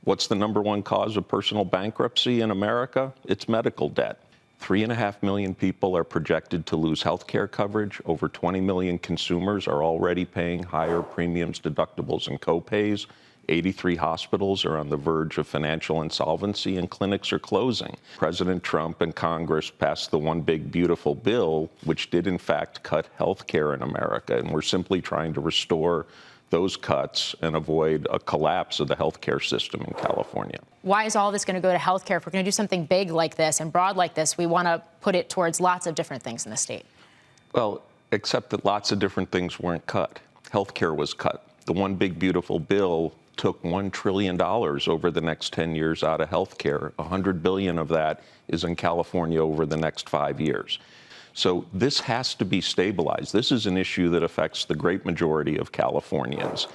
What's the #1 cause of personal bankruptcy in America? It's medical debt. 3.5 million people are projected to lose health care coverage. Over 20 million consumers are already paying higher premiums, deductibles, and copays. 83 hospitals are on the verge of financial insolvency, and clinics are closing. President Trump and Congress passed the One Big Beautiful Bill, which did, in fact, cut health care in America, and we're simply trying to restore those cuts and avoid a collapse of the healthcare system in California. Why is all this going to go to healthcare? If we're going to do something big like this and broad like this, we want to put it towards lots of different things in the state. Well, except that lots of different things weren't cut. Healthcare was cut. The One Big Beautiful Bill took $1 trillion over the next 10 years out of healthcare. $100 billion of that is in California over the next 5 years. So this has to be stabilized. This is an issue that affects the great majority of Californians.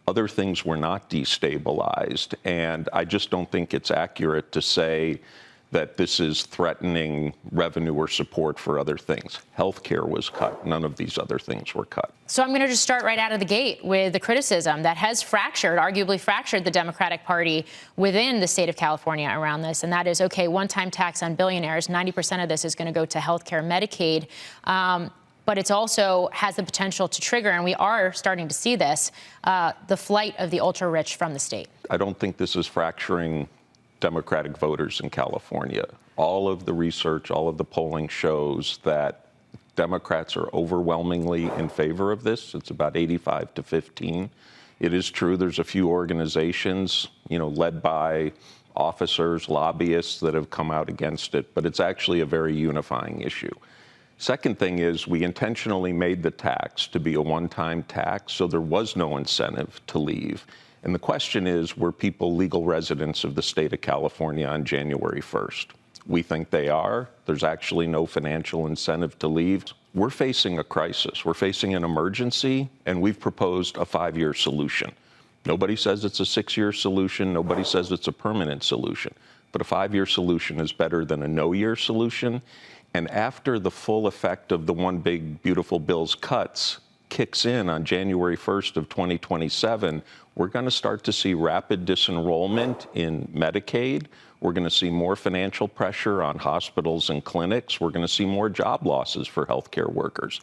Other things were not destabilized, and I just don't think it's accurate to say that this is threatening revenue or support for other things. Healthcare was cut. None of these other things were cut. So I'm going to just start right out of the gate with the criticism that has arguably fractured the Democratic Party within the state of California around this. And that is, okay, one-time tax on billionaires. 90% of this is going to go to healthcare, Medicaid. But it also has the potential to trigger, and we are starting to see this, the flight of the ultra-rich from the state. I don't think this is fracturing Democratic voters in California. All of the research, all of the polling shows that Democrats are overwhelmingly in favor of this. It's about 85-15. It is true there's a few organizations, led by officers, lobbyists that have come out against it, but it's actually a very unifying issue. Second thing is we intentionally made the tax to be a one-time tax, so there was no incentive to leave. And the question is, were people legal residents of the state of California on January 1st? We think they are. There's actually no financial incentive to leave. We're facing a crisis. We're facing an emergency, and we've proposed a 5-year solution. Nobody says it's a 6-year solution. Nobody says it's a permanent solution. But a 5-year solution is better than a no-year solution. And after the full effect of the One Big Beautiful Bill's cuts kicks in on January 1st of 2027, we're going to start to see rapid disenrollment in Medicaid. We're going to see more financial pressure on hospitals and clinics. We're going to see more job losses for healthcare workers.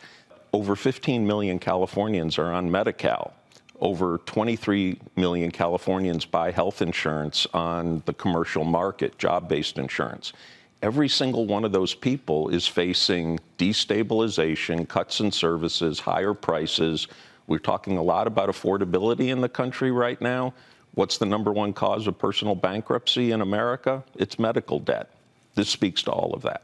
Over 15 million Californians are on Medi-Cal. Over 23 million Californians buy health insurance on the commercial market, job-based insurance. Every single one of those people is facing destabilization, cuts in services, higher prices. We're talking a lot about affordability in the country right now. What's the #1 cause of personal bankruptcy in America? It's medical debt. This speaks to all of that.